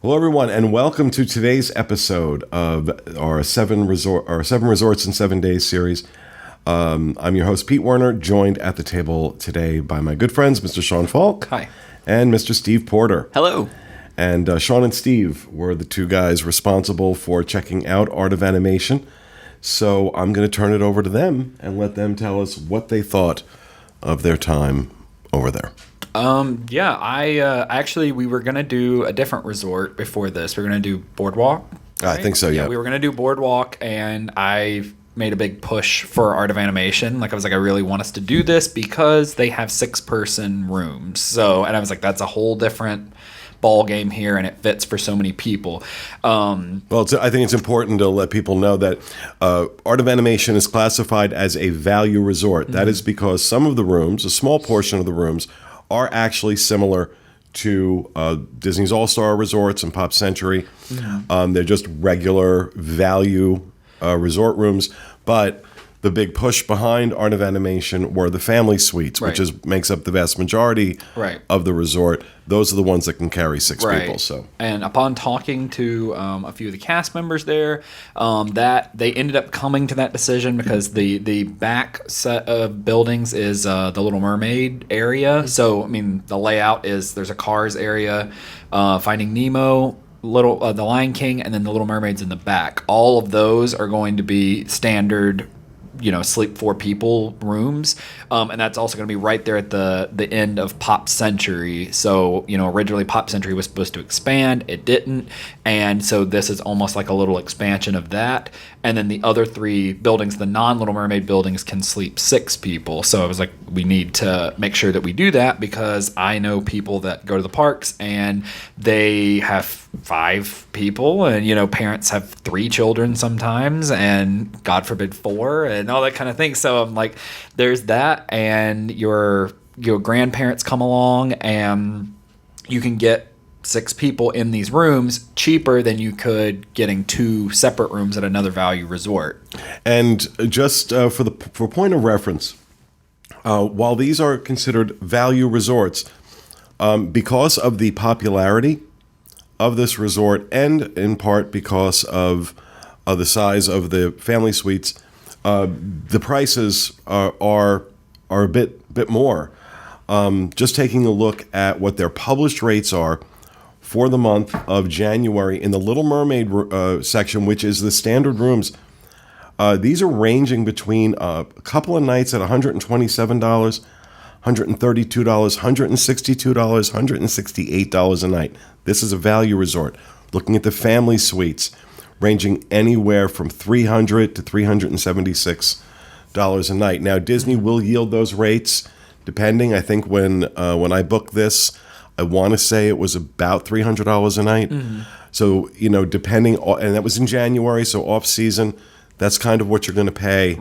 Hello, everyone, and welcome to today's episode of our seven resorts in 7 days series. I'm your host, Pete Werner, joined at the table today by my good friends, Mr. Sean Falk. Hi. And Mr. Steve Porter. Hello. And Sean and Steve were the two guys responsible for checking out Art of Animation. So I'm going to turn it over to them and let them tell us what they thought of their time over there. We were going to do a different resort before this. We were going to do Boardwalk. Right? I think so, yeah. We were going to do Boardwalk, and I made a big push for Art of Animation. I was like, I really want us to do this because they have 6-person rooms. And I was like, that's a whole different ball game here and it fits for so many people. Well, I think it's important to let people know that Art of Animation is classified as a value resort. That is because some of the rooms, a small portion of the rooms, are actually similar to Disney's All-Star Resorts and Pop Century. They're just regular value resort rooms, but the big push behind Art of Animation were the family suites, which makes up the vast majority of the resort. Those are the ones that can carry 6 people. So, and upon talking to a few of the cast members there, that they ended up coming to that decision because the back set of buildings is the Little Mermaid area. So, I mean, the layout is there's a Cars area, Finding Nemo, the Lion King, and then the Little Mermaid's in the back. All of those are going to be standard, sleep 4 people rooms. And that's also going to be right there at the end of Pop Century. So, originally Pop Century was supposed to expand. It didn't. And so this is almost like a little expansion of that. And then the other 3 buildings, the non-Little Mermaid buildings, can sleep 6 people. So I was like, we need to make sure that we do that because I know people that go to the parks and they have 5 people and, parents have 3 children sometimes and God forbid 4 and all that kind of thing. So I'm like, there's that, and your grandparents come along and you can get 6 people in these rooms cheaper than you could getting 2 separate rooms at another value resort. And just for point of reference, while these are considered value resorts, because of the popularity of this resort and in part because of the size of the family suites, the prices are a bit more. Just taking a look at what their published rates are for the month of January in the Little Mermaid section, which is the standard rooms, these are ranging between a couple of nights at $127, $132, $162, $168 a night. This is a value resort. Looking at the family suites, ranging anywhere from $300 to $376 a night. Now, Disney will yield those rates depending. I think when I booked this, I want to say it was about $300 a night. So, depending, and that was in January, so off season, that's kind of what you're going to pay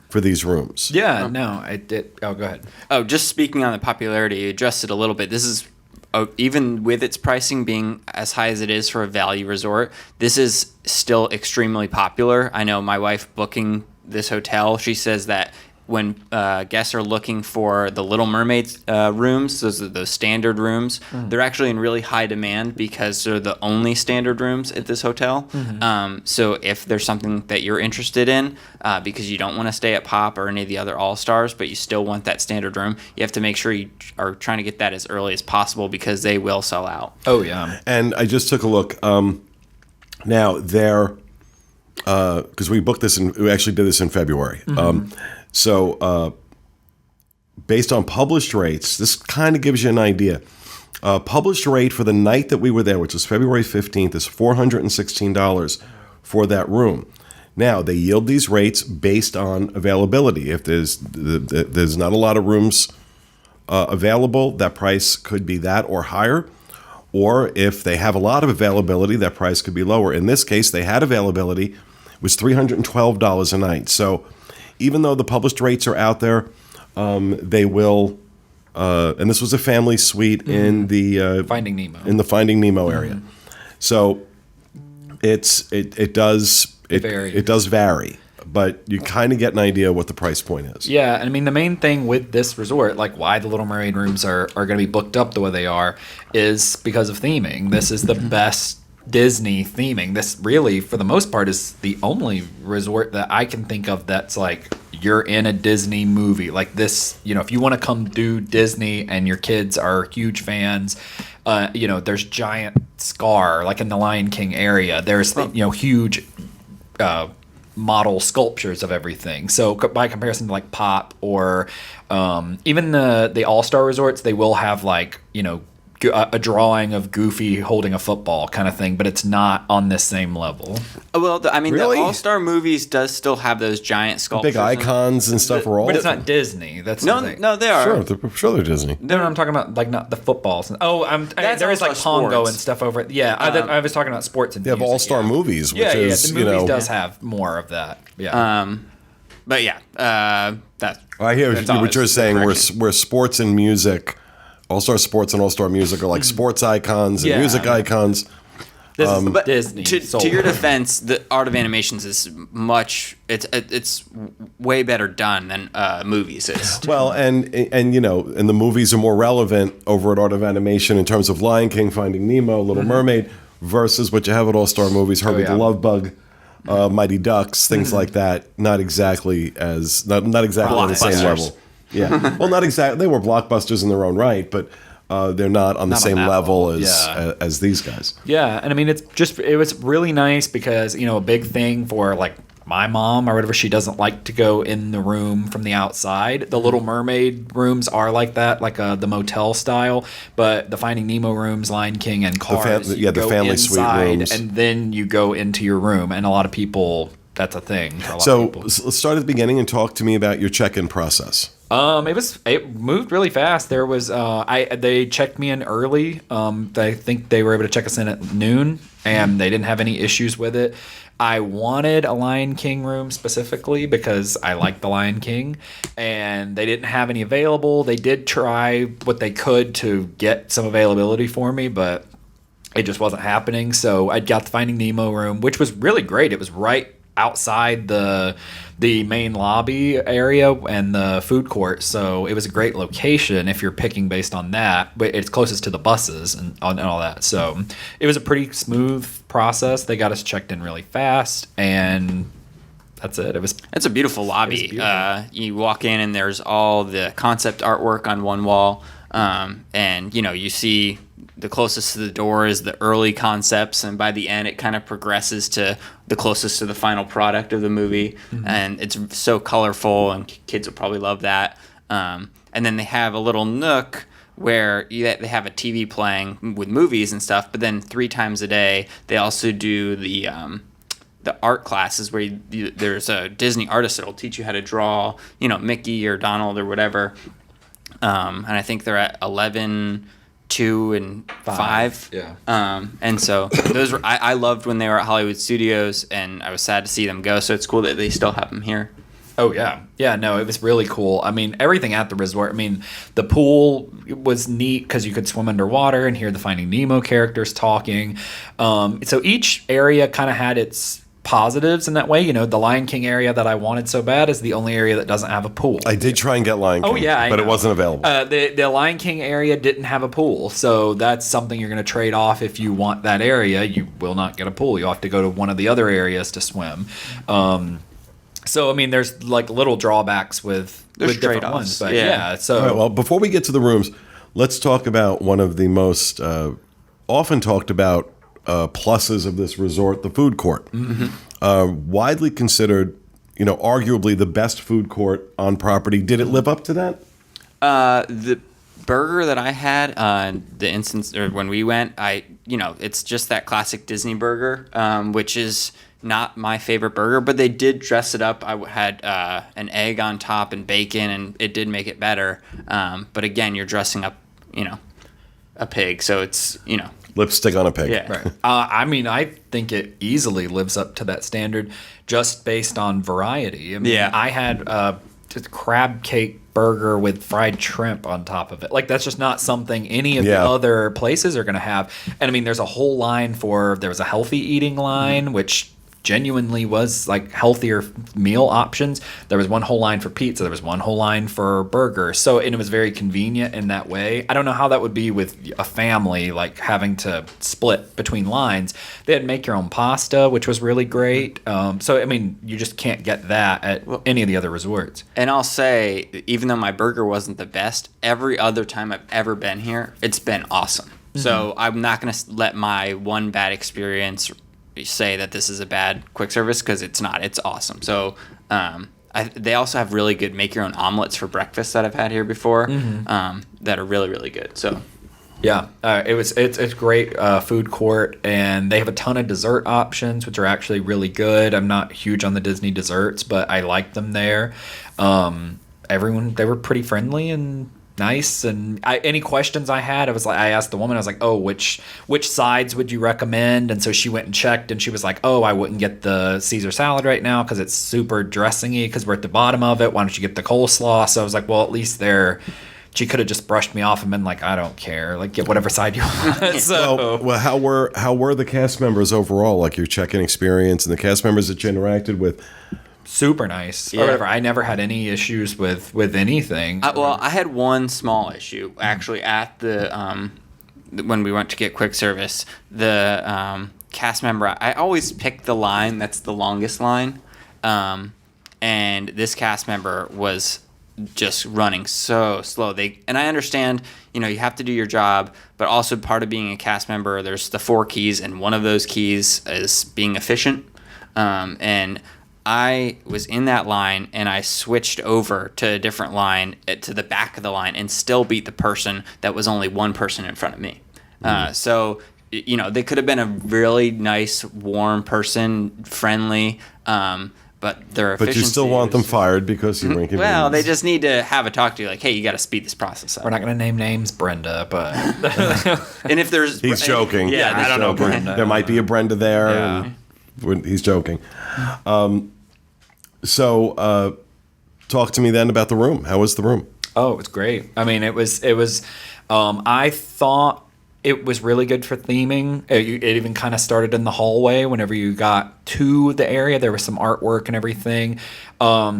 for these rooms. Yeah, no, I did. Oh, go ahead. Oh, just speaking on the popularity, you addressed it a little bit. This is, even with its pricing being as high as it is for a value resort, this is still extremely popular. I know my wife booking this hotel, she says that when guests are looking for the Little Mermaid rooms, those are those standard rooms, they're actually in really high demand because they're the only standard rooms at this hotel. So if there's something that you're interested in, because you don't want to stay at Pop or any of the other All-Stars, but you still want that standard room, you have to make sure you are trying to get that as early as possible because they will sell out. Oh, yeah. And I just took a look. Now, because we booked this, we actually did this in February. So based on published rates, this kind of gives you an idea. Published rate for the night that we were there, which was February 15th, is $416 for that room. Now, they yield these rates based on availability. If there's not a lot of rooms available, that price could be that or higher. Or if they have a lot of availability, that price could be lower. In this case, they had availability. It was $312 a night. So even though the published rates are out there, they will, and this was a family suite in the Finding Nemo. In the Finding Nemo area. So it does vary, but you kind of get an idea what the price point is. Yeah, I mean, the main thing with this resort, like why the Little Mermaid rooms are going to be booked up the way they are, is because of theming. This is the best Disney theming. This really, for the most part, is the only resort that I can think of that's like you're in a Disney movie. Like this, if you want to come do Disney and your kids are huge fans, there's giant Scar, like in the Lion King area. There's, huge model sculptures of everything. So by comparison to like Pop or even the All-Star resorts, they will have like, a drawing of Goofy holding a football kind of thing, but it's not on this same level. Well, Really? the All-Star movies does still have those giant sculptures. Big icons and stuff are all. But it's not Disney. That's the No, thing. no, they are. Sure, they're Disney. No, I'm talking about like not the footballs. That's there is like All-Star Pongo Sports. and stuff over it. Yeah, I was talking about sports and They have music, all-star yeah. movies, which Yeah, is the movies you know. does have more of that. Yeah. But yeah, that's. I hear that's all. what you're It's saying. correction. Where sports and music, all-star sports and all-star music are like sports icons and Yeah. music icons. This is But Disney. To sold. your defense, the art of animations is much. It's way better done than movies is. Well, and you know, and the movies are more relevant over at Art of Animation in terms of Lion King, Finding Nemo, Little Mermaid, versus what you have at All-Star Movies, Herbie yeah. the Love Bug, Mighty Ducks, things like that. Not exactly on the same Blockbusters. level. Yeah, well, not exactly. They were blockbusters in their own right, but they're not on the Not on same that level level. as Yeah. as these guys. Yeah, and I mean it was really nice because a big thing for like my mom or whatever, she doesn't like to go in the room from the outside. The Little Mermaid rooms are like that, like the motel style, but the Finding Nemo rooms, Lion King, and Cars, the you go family suite inside rooms. and then you go into your room, and a lot of people that's a thing. For a lot So of people. let's start at the beginning and talk to me about your check-in process. It moved really fast. There was they checked me in early. I think they were able to check us in at noon, and they didn't have any issues with it. I wanted a Lion King room specifically because I like the Lion King, and they didn't have any available. They did try what they could to get some availability for me, but it just wasn't happening. So I got the Finding Nemo room, which was really great. It was right outside the main lobby area and the food court, so it was a great location if you're picking based on that, but it's closest to the buses and all that. So it was a pretty smooth process. They got us checked in really fast, and that's it. It's a beautiful lobby. beautiful. You walk in and there's all the concept artwork on one wall, and you see the closest to the door is the early concepts, and by the end it kind of progresses to the closest to the final product of the movie. And it's so colorful, and kids will probably love that. And then they have a little nook where they have a TV playing with movies and stuff, but then 3 times a day they also do the art classes where there's a Disney artist that'll teach you how to draw, Mickey or Donald or whatever. And I think they're at 11, 2, and 5. Yeah. And so those were I loved when they were at Hollywood Studios, and I was sad to see them go. So it's cool that they still have them here. Oh yeah, no, it was really cool. I mean, everything at the resort. I mean, the pool was neat because you could swim underwater and hear the Finding Nemo characters talking. So each area kind of had its positives in that way. The Lion King area that I wanted so bad is the only area that doesn't have a pool. I did try and get Lion King, Oh yeah, but it wasn't available. The Lion King area didn't have a pool, so that's something you're going to trade off if you want that area. You will not get a pool. You'll have to go to one of the other areas to swim. So I mean, there's like little drawbacks with different trade-offs, ones, but yeah. yeah. So All right, well, before we get to the rooms, let's talk about one of the most often talked about pluses of this resort, the food court. Widely considered, arguably the best food court on property. Did it live up to that? The burger that I had, the instance or when we went, it's just that classic Disney burger, which is not my favorite burger, but they did dress it up. I had an egg on top and bacon, and it did make it better. But again, you're dressing up, a pig, so it's Lipstick on a pig. yeah. Right. I mean, I think it easily lives up to that standard just based on variety. I mean, Yeah. I had just crab cake burger with fried shrimp on top of it. Like, that's just not something any of the Yeah. other places are going to have. And I mean, there's a whole line there was a healthy eating line, which genuinely was like healthier meal options. There was one whole line for pizza. There was one whole line for burger. So, and it was very convenient in that way. I don't know how that would be with a family, like having to split between lines. They had make your own pasta, which was really great. So, I mean, you just can't get that at any of the other resorts. And I'll say, even though my burger wasn't the best, every other time I've ever been here, it's been awesome. So I'm not going to let my one bad experience say that this is a bad quick service, because it's not. It's awesome. So they also have really good make your own omelets for breakfast that I've had here before, that are really, really good. So Yeah, it's great food court, and they have a ton of dessert options, which are actually really good. I'm not huge on the Disney desserts, but I like them there. Everyone, they were pretty friendly and nice, and any questions I had, I asked the woman, I was like, oh, which sides would you recommend? And so she went and checked, and she was like, oh, I wouldn't get the Caesar salad right now because it's super dressingy because we're at the bottom of it. Why don't you get the coleslaw? So I was like, well, at least they're. She could have just brushed me off and been like, I don't care. Like, get whatever side you want. So, Well, how were the cast members overall? Like your check-in experience and the cast members that you interacted with? super nice. Or Yeah. whatever. I never had any issues with anything. Well, I had one small issue actually at the when we went to get quick service. The cast member, I always pick the line that's the longest line, and this cast member was just running so slow. And I understand, you have to do your job, but also part of being a cast member, there's the 4 keys, and one of those keys is being efficient. And I was in that line, and I switched over to a different line to the back of the line, and still beat the person that was only one person in front of me. So they could have been a really nice, warm person, friendly. But their efficiency. But you still want them is- fired because you were inconvenienced. Well, they just need to have a talk to you, like, hey, you got to speed this process up. We're not going to name names, Brenda, but And if there's, He's joking. Yeah, He's I don't know, joking. Brenda. There might be a Brenda there. Yeah. And he's joking. So, talk to me then about the room. How was the room? oh, it was great. I mean, it was. I thought it was really good for theming. It even kind of started in the hallway. Whenever you got to the area, there was some artwork and everything. I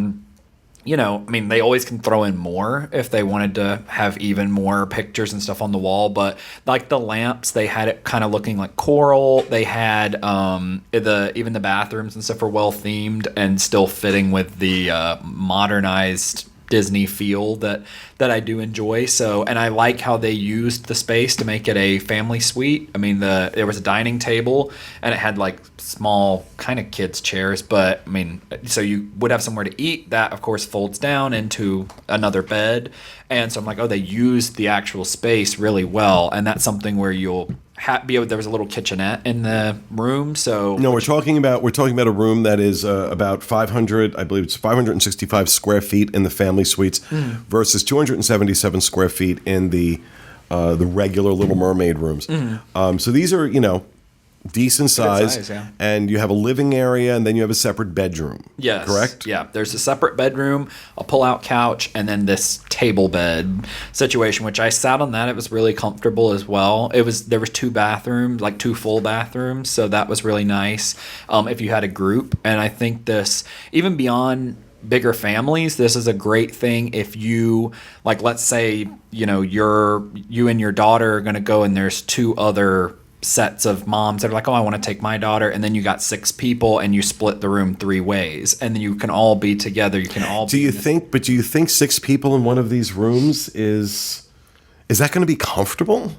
mean, they always can throw in more if they wanted to have even more pictures and stuff on the wall. But like the lamps, they had it kind of looking like coral. They had even the bathrooms and stuff were well themed and still fitting with the modernized Disney feel that I do enjoy. So, and I like how they used the space to make it a family suite. I mean, there was a dining table and it had like small kind of kids chairs, but I mean, so you would have somewhere to eat. That of course folds down into another bed. And so I'm like, oh, they used the actual space really well. And that's something where you'll there was a little kitchenette in the room. So No, we're talking about a room that is about 500. I believe it's 565 square feet in the family suites versus 277 square feet in the regular Little Mermaid rooms. So these are decent size, yeah. and you have a living area, and then you have a separate bedroom. Yes. Correct? Yeah. There's a separate bedroom, a pull-out couch, and then this table bed situation, which I sat on that. It was really comfortable as well. There was 2 bathrooms, like 2 full bathrooms, so that was really nice if you had a group. And I think this, even beyond bigger families, this is a great thing if you, like, let's say, you and your daughter are going to go and there's 2 other sets of moms that are like, oh, I want to take my daughter, and then you got 6 people and you split the room 3 ways, and then you can all be together. You can all. Do you think 6 people in one of these rooms is that going to be comfortable?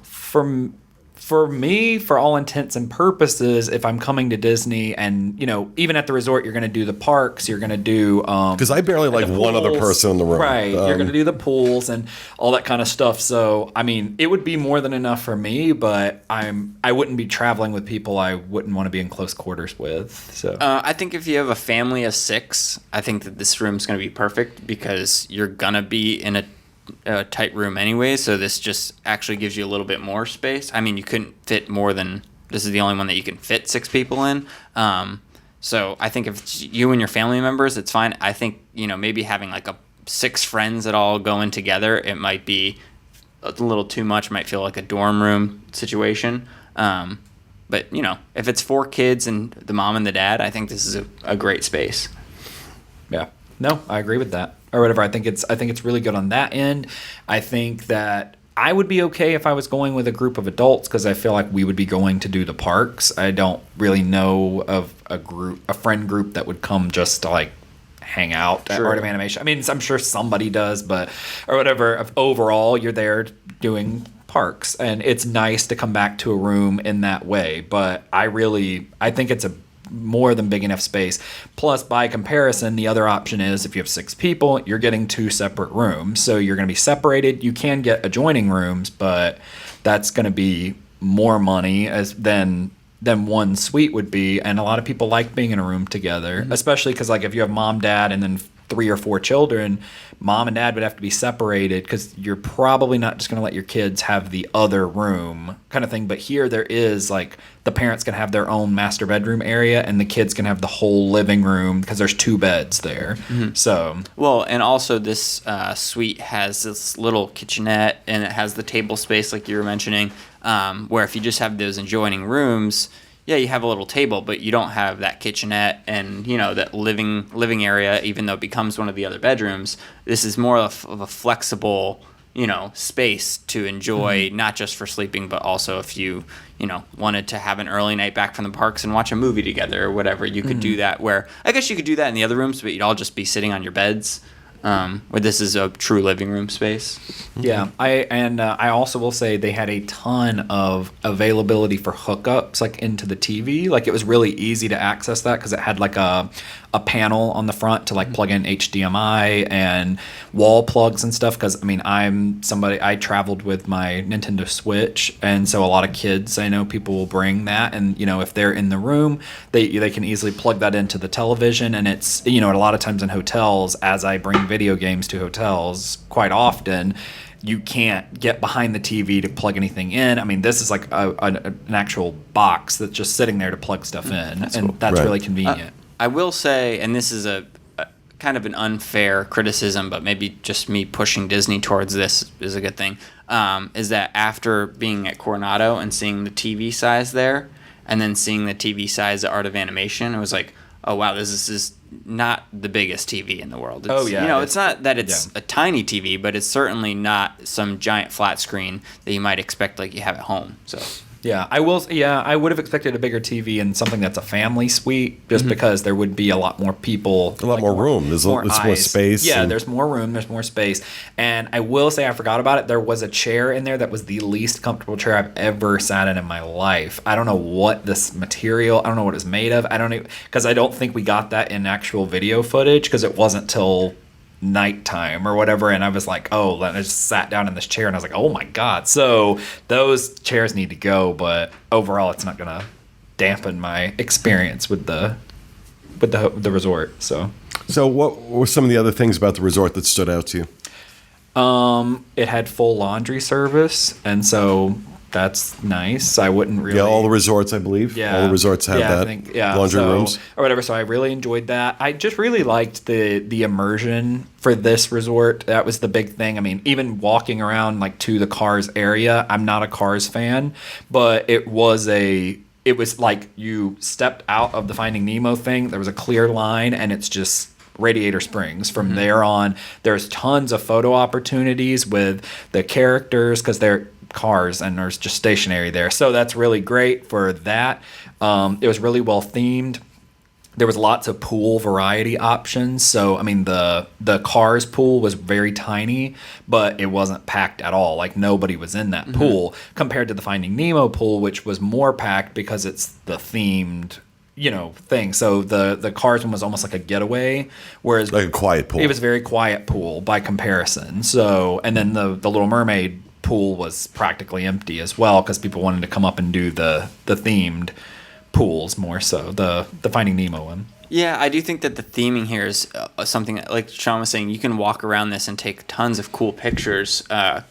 For me, for all intents and purposes, if I'm coming to Disney and, even at the resort, you're going to do the parks, you're going to do... Because I barely like one other pools. person in the room. Right. You're going to do the pools and all that kind of stuff. So, I mean, it would be more than enough for me, but I wouldn't be traveling with people I wouldn't want to be in close quarters with. So, I think if you have a family of 6, I think that this room's going to be perfect because you're going to be in a tight room anyway, so this just actually gives you a little bit more space. I mean, you couldn't fit more than, this is the only one that you can fit 6 people in. So I think if it's you and your family members, it's fine. I think, maybe having like 6 friends that all go in together, it might be a little too much, might feel like a dorm room situation. But, if it's 4 kids and the mom and the dad, I think this is a great space. yeah. No, I agree with that. Or whatever. I think it's really good on that end. I think that I would be okay if I was going with a group of adults because I feel like we would be going to do the parks. I don't really know of a friend group that would come just to like hang out at Sure. Art of Animation. I mean, I'm sure somebody does, but or whatever. Overall, you're there doing parks, and it's nice to come back to a room in that way. But I think it's a more than big enough space. Plus, by comparison, the other option is if you have 6 people, you're getting 2 separate rooms. So you're going to be separated. You can get adjoining rooms, but that's going to be more money than one suite would be. And a lot of people like being in a room together, especially because like if you have mom, dad, and then 3 or 4 children, mom and dad would have to be separated because you're probably not just going to let your kids have the other room kind of thing. But here there is like the parents can have their own master bedroom area and the kids can have the whole living room because there's 2 beds there. So Well, and also this suite has this little kitchenette, and it has the table space like you were mentioning, where if you just have those adjoining rooms, yeah, you have a little table, but you don't have that kitchenette and, you know, that living area, even though it becomes one of the other bedrooms. This is more of a flexible, you know, space to enjoy, not just for sleeping, but also if you know, wanted to have an early night back from the parks and watch a movie together or whatever, you could do that. Where I guess you could do that in the other rooms, but you'd all just be sitting on your beds. Where this is a true living room space. yeah, I also will say they had a ton of availability for hookups like into the TV. Like it was really easy to access that because it had like a panel on the front to like plug in HDMI and wall plugs and stuff. Because I mean, I traveled with my Nintendo Switch, and so a lot of kids, I know people will bring that, and you know if they're in the room, they can easily plug that into the television. And it's, you know, a lot of times in hotels, as I bring video games to hotels quite often, you can't get behind the TV to plug anything in. I mean, this is like an actual box that's just sitting there to plug stuff in, that's Right. really convenient. I will say, and this is a kind of an unfair criticism, but maybe just me pushing Disney towards this is a good thing, is that after being at Coronado and seeing the TV size there, and then seeing the TV size at Art of Animation, it was like, oh wow, this is not the biggest TV in the world. It's, you know, it's not that it's a tiny TV, but it's certainly not some giant flat screen that you might expect like you have at home. So Yeah, I will. Yeah, I would have expected a bigger TV and something that's a family suite, just because there would be a lot more people, A lot more room. There's more eyes. space. Yeah, and- there's more room. There's more space. And I will say, I forgot about it. There was a chair in there that was the least comfortable chair I've ever sat in my life. I don't know what this material. I don't know what it's made of. I don't even, because I don't think we got that in actual video footage because it wasn't till nighttime or whatever, and I was like, oh, and I just sat down in this chair and I was like, oh my god. So those chairs need to go, but overall it's not gonna dampen my experience with the resort. So what were some of the other things about the resort that stood out to you? it had full laundry service, and so that's nice. I wouldn't really. Yeah, all the resorts, I believe. Yeah. All the resorts have Yeah, I that. think, yeah, laundry so- rooms. or whatever. So I really enjoyed that. I just really liked the immersion for this resort. That was the big thing. I mean, even walking around like to the Cars area, I'm not a Cars fan, but it was like you stepped out of the Finding Nemo thing. There was a clear line, and it's just Radiator Springs. From there on, there's tons of photo opportunities with the characters because they're cars and there's just stationary there. So that's really great for that. It was really well themed. There was lots of pool variety options. So I mean, the Cars pool was very tiny, but it wasn't packed at all. Like nobody was in that pool compared to the Finding Nemo pool, which was more packed because it's the themed, you know, thing. So the Cars one was almost like a getaway, whereas Like a quiet pool. it was a very quiet pool by comparison. So, and then the Little Mermaid pool was practically empty as well because people wanted to come up and do the themed pools more so, the Finding Nemo one. yeah, I do think that the theming here is something that, like Sean was saying, you can walk around this and take tons of cool pictures.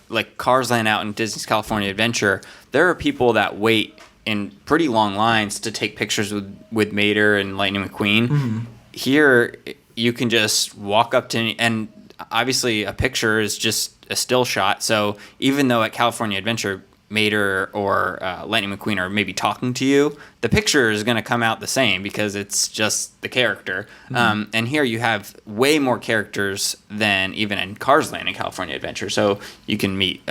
Like Cars Land out in Disney's California Adventure, there are people that wait in pretty long lines to take pictures with Mater and Lightning McQueen. Here, you can just walk up to, and obviously a picture is just a still shot. So even though at California Adventure, Mater or Lightning McQueen are maybe talking to you, the picture is going to come out the same because it's just the character. And here you have way more characters than even in Cars Land in California Adventure. So you can meet,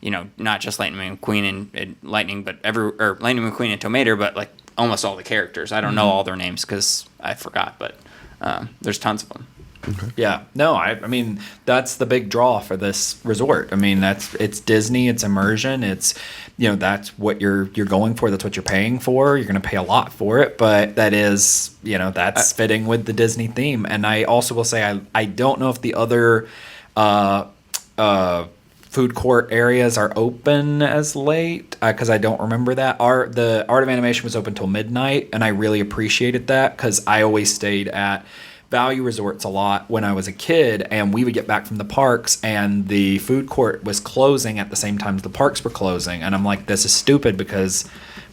you know, not just Lightning McQueen and Lightning, but Lightning McQueen and Tomater, but like almost all the characters. I don't know all their names because I forgot, but there's tons of them. Yeah, no, I mean, that's the big draw for this resort. I mean, it's Disney, it's immersion, it's, you know, that's what you're going for, that's what you're paying for. You're going to pay a lot for it, but that is, you know, that's fitting with the Disney theme. And I also will say, I don't know if the other food court areas are open as late because I don't remember that. The Art of Animation was open till midnight, and I really appreciated that because I always stayed at Value Resorts a lot when I was a kid, and we would get back from the parks and the food court was closing at the same time the parks were closing, and I'm like, this is stupid because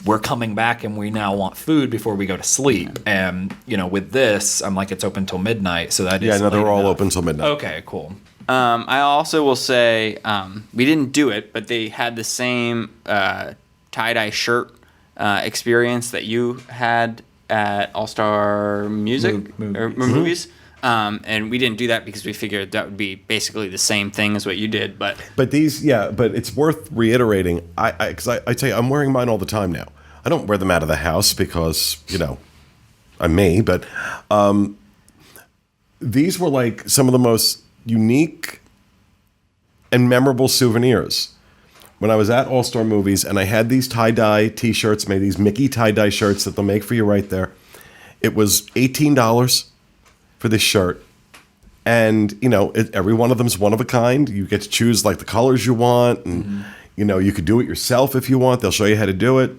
we're coming back and we now want food before we go to sleep. And with this, I'm like, it's open till midnight, so that is Yeah, no, they're late all enough. open till midnight. Okay, cool. I also will say we didn't do it, but they had the same tie-dye shirt experience that you had at All Star Music movies. And we didn't do that because we figured that would be basically the same thing as what you did. But But it's worth reiterating. Because I tell you, I'm wearing mine all the time now. I don't wear them out of the house because, I'm me. But these were like some of the most unique and memorable souvenirs. When I was at All Star Movies and I had these tie-dye T-shirts, made these Mickey tie-dye shirts that they'll make for you right there. It was $18 for this shirt. And, every one of them's one of a kind. You get to choose like the colors you want. And, you could do it yourself if you want. They'll show you how to do it.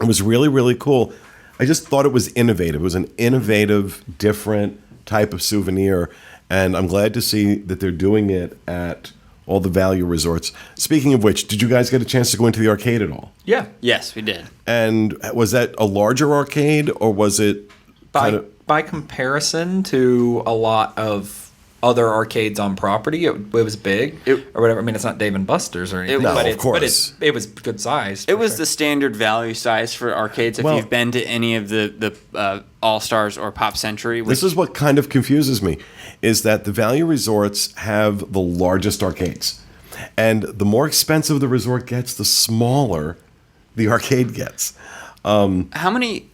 It was really, really cool. I just thought it was innovative. It was an innovative, different type of souvenir. And I'm glad to see that they're doing it at all the Value Resorts. Speaking of which, did you guys get a chance to go into the arcade at all? Yeah. yes, we did. And was that a larger arcade or was it By comparison to a lot of other arcades on property, it was big or whatever. I mean, it's not Dave and Buster's or anything, No, but of course. it was good size. It was the standard value size for arcades. If Well- you've been to any of the All Stars or Pop Century, This is what kind of confuses me, is that the Value Resorts have the largest arcades. And the more expensive the resort gets, the smaller the arcade gets. how many?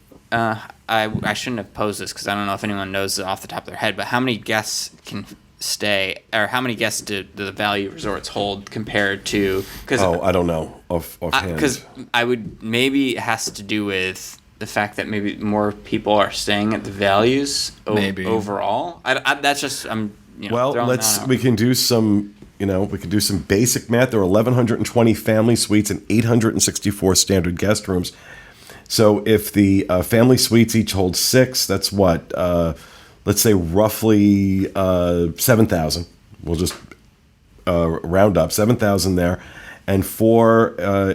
I shouldn't have posed this because I don't know if anyone knows it off the top of their head. But how many guests can stay, or how many guests do the Value Resorts hold compared to? Because I don't know offhand. because I would maybe it has to do with the fact that maybe more people are staying at the Values Maybe. overall. That's just Well, throwing that out. we can do some, we can do some basic math. There are 1,120 family suites and 864 standard guest rooms. So if the family suites each hold 6, that's what? Let's say roughly 7,000. We'll just round up 7,000 there. And 4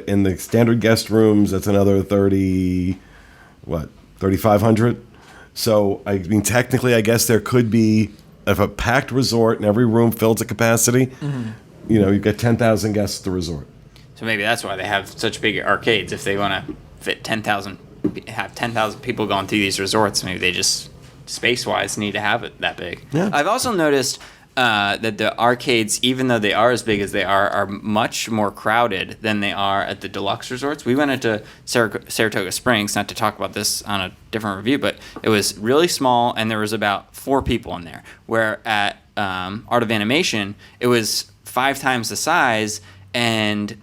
in the standard guest rooms, that's another 3,500? So, I mean, technically, I guess there could be, if a packed resort and every room fills to capacity, you've got 10,000 guests at the resort. So maybe that's why they have such big arcades. If they want to fit 10,000, have 10,000 people going through these resorts, maybe they just space-wise need to have it that big. Yeah. I've also noticed that the arcades, even though they are as big as they are much more crowded than they are at the deluxe resorts. We went into Saratoga Springs, not to talk about this on a different review, but it was really small, and there was about 4 people in there. Where at Art of Animation, it was 5 times the size, and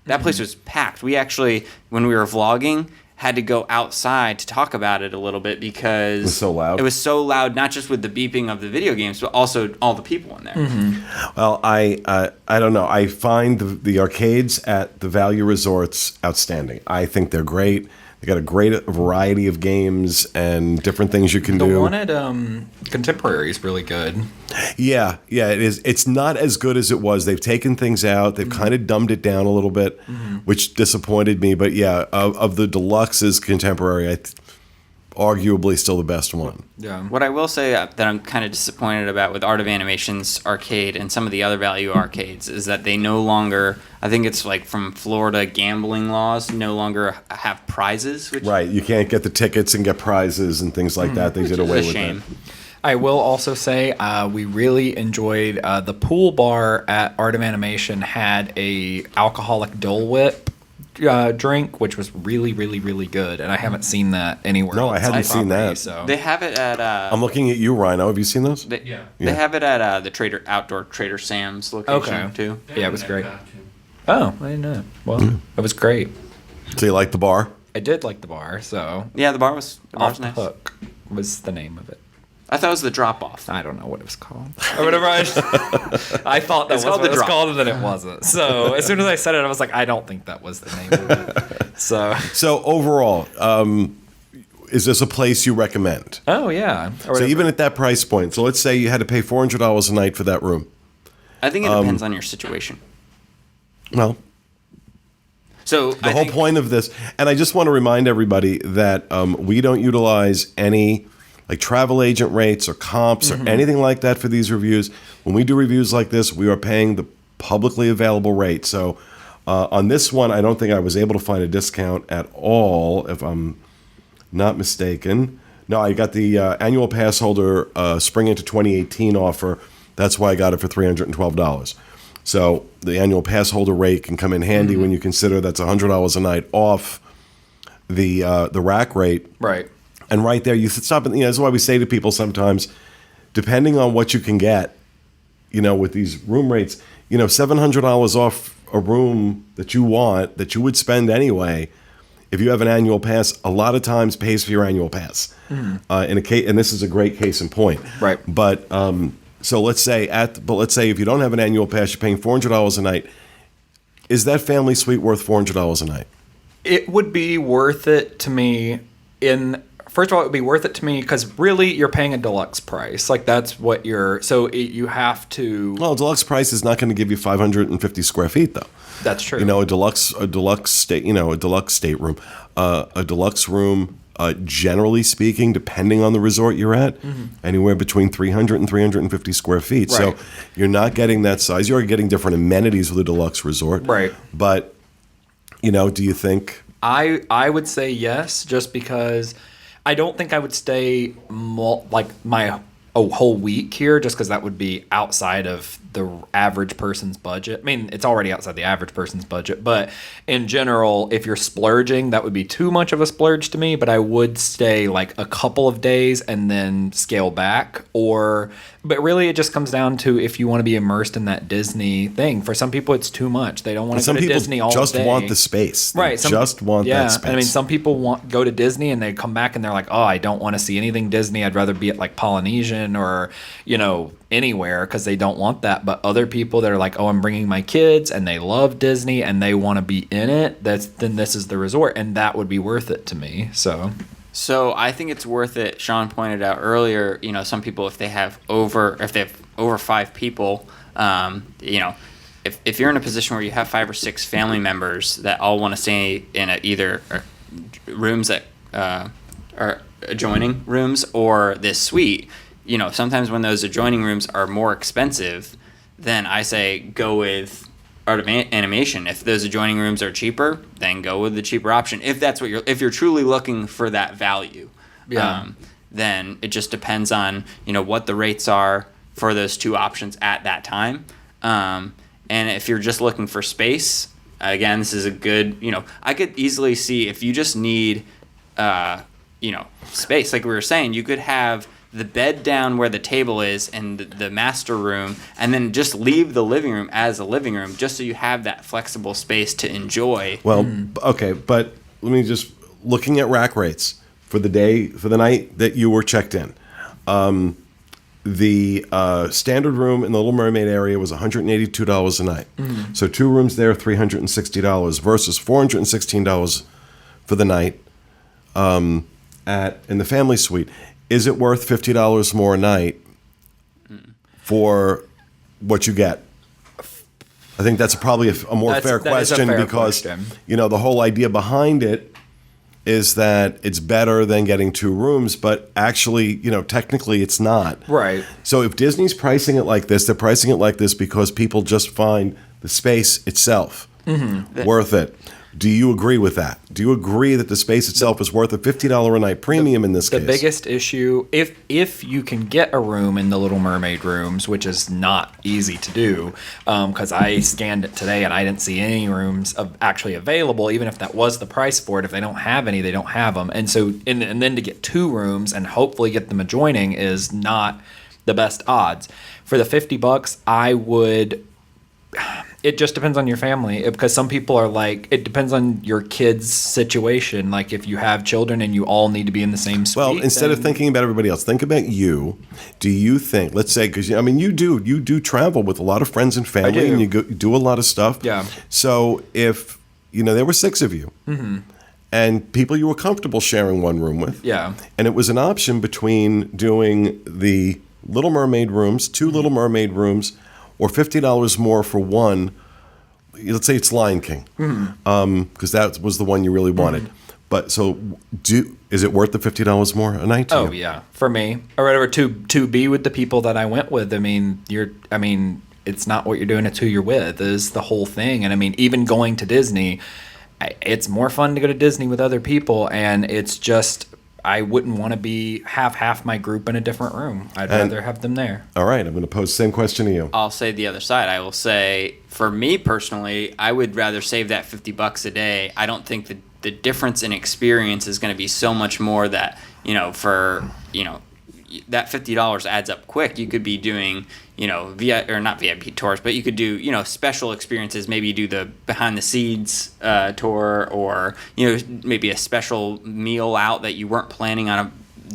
that place was packed. We actually, when we were vlogging, had to go outside to talk about it a little bit because It was so loud? It was so loud, not just with the beeping of the video games, but also all the people in there. Well, I don't know. I find the arcades at the Value Resorts outstanding. I think they're great. They got a great variety of games and different things you can The do. one at Contemporary is really good. Yeah, it is. It's not as good as it was. They've taken things out. They've kind of dumbed it down a little bit, which disappointed me. But yeah, of the deluxes, Contemporary, arguably still the best one. Yeah. What I will say that I'm kind of disappointed about with Art of Animation's arcade and some of the other value arcades is that they no longer, I think it's like from Florida gambling laws, no longer have prizes. Which Right, you can't get the tickets and get prizes and things like that. They did is away a with shame. that. I will also say we really enjoyed the pool bar at Art of Animation had a alcoholic Dole Whip drink, which was really, really, really good, and I haven't seen that anywhere. No, I else hadn't on seen property, that. So They have it at. I'm looking at you, Rhino. Have you seen those? They, Yeah. They have it at the outdoor Trader Sam's location Okay. too. yeah, it was great. Oh, I didn't know. Well, it was great. So you like the bar? I did like the bar, so Yeah, the bar was Off the nice. Hook was the name of it. I thought it was the drop off. I don't know what it was called. Or whatever. I thought that was called what the it was drop. called, and then it wasn't. So as soon as I said it, I was like, I don't think that was the name of it. So overall, is this a place you recommend? Oh, yeah. Or So even at that price point, so let's say you had to pay $400 a night for that room. I think it depends on your situation. Well, So the whole point of this, and I just want to remind everybody that we don't utilize any like travel agent rates or comps or anything like that for these reviews. When we do reviews like this, we are paying the publicly available rate. So on this one, I don't think I was able to find a discount at all, if I'm not mistaken. No, I got the annual pass holder spring into 2018 offer. That's why I got it for $312. So the annual pass holder rate can come in handy when you consider that's $100 a night off the rack rate. Right. And right there, you stop. And that's why we say to people sometimes, depending on what you can get, with these room rates, $700 off a room that you want, that you would spend anyway, if you have an annual pass, a lot of times pays for your annual pass. In a case, and this is a great case in point. Right. But so let's say if you don't have an annual pass, you're paying $400 a night. Is that family suite worth $400 a night? It would be worth it to me first of all, it would be worth it to me because really you're paying a deluxe price. Like that's what you have to. Well, deluxe price is not going to give you 550 square feet though. That's true. A deluxe stateroom, a deluxe room, generally speaking, depending on the resort you're at, anywhere between 300 and 350 square feet. Right. So you're not getting that size. You're getting different amenities with a deluxe resort. Right. But, do you think? I would say yes, just because I don't think I would stay my whole week here, just because that would be outside of the average person's budget. I mean, it's already outside the average person's budget, but in general, if you're splurging, that would be too much of a splurge to me. But I would stay like a couple of days and then scale back. But really, it just comes down to if you want to be immersed in that Disney thing. For some people, it's too much. They don't want to go to Disney all day. Some people just want the space. They Right. just want that space. I mean, some people go to Disney and they come back and they're like, oh, I don't want to see anything Disney. I'd rather be at like Polynesian or, anywhere because they don't want that. But other people that are like, oh, I'm bringing my kids and they love Disney and they want to be in it, then this is the resort, and that would be worth it to me. So I think it's worth it. Sean pointed out earlier, some people, if they have over 5 people, if you're in a position where you have 5 or 6 family members that all want to stay in either rooms that are adjoining rooms or this suite, sometimes when those adjoining rooms are more expensive, then I say go with Art of Animation. If those adjoining rooms are cheaper, then go with the cheaper option. If that's what if you're truly looking for that value, then it just depends on what the rates are for those two options at that time. And if you're just looking for space, again, this is a good. I could easily see if you just need, space. Like we were saying, you could have the bed down where the table is and the master room, and then just leave the living room as a living room, just so you have that flexible space to enjoy. Well, okay, but let me just looking at rack rates for the night that you were checked in. The standard room in the Little Mermaid area was $182 a night. So 2 rooms there, $360 versus $416 for the night in the family suite. Is it worth $50 more a night for what you get? I think that's probably a more fair question because the whole idea behind it is that it's better than getting 2 rooms, but actually, technically it's not. Right. So if Disney's pricing it like this, they're pricing it like this because people just find the space itself worth it. Do you agree with that? Do you agree that the space itself is worth a $50 a night premium in this case? The biggest issue, if you can get a room in the Little Mermaid rooms, which is not easy to do, because I scanned it today and I didn't see any rooms actually available, even if that was the price for it. If they don't have any, they don't have them. And so, and then to get 2 rooms and hopefully get them adjoining is not the best odds. For the $50, I would... It just depends on your family because some people are like, it depends on your kid's situation. Like if you have children and you all need to be in the same suite. Well, instead of then- thinking about everybody else, think about you. Do you think, let's say, because I mean, you do travel with a lot of friends and family, do. and you do a lot of stuff. Yeah. So if there were 6 of you, and people you were comfortable sharing one room with, Yeah. and it was an option between doing the Little Mermaid rooms, 2 Little Mermaid rooms, or $50 more for one. Let's say it's Lion King, because that was the one you really wanted. But so, is it worth the $50 more a night? To Oh you? yeah, for me or whatever to be with the people that I went with. I mean, it's not what you're doing; it's who you're with. Is the whole thing. And I mean, even going to Disney, it's more fun to go to Disney with other people, and it's just I wouldn't want to have half my group in a different room. I'd rather have them there. All right, I'm going to pose the same question to you. I'll say the other side. I will say, for me personally, I would rather save that $50 a day. I don't think the difference in experience is going to be so much more that, that $50 adds up quick. You could be doing, not VIP tours, but you could do, special experiences. Maybe you do the behind the scenes tour, or, maybe a special meal out that you weren't planning on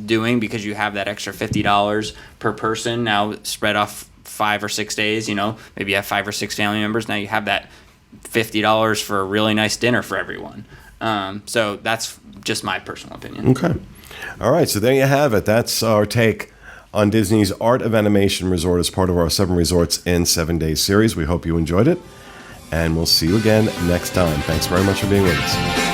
doing because you have that extra $50 per person now spread off 5 or 6 days. Maybe you have 5 or 6 family members. Now you have that $50 for a really nice dinner for everyone. So that's just my personal opinion. Okay. All right, so there you have it. That's our take on Disney's Art of Animation Resort as part of our 7 Resorts in 7 Days series. We hope you enjoyed it, and we'll see you again next time. Thanks very much for being with us.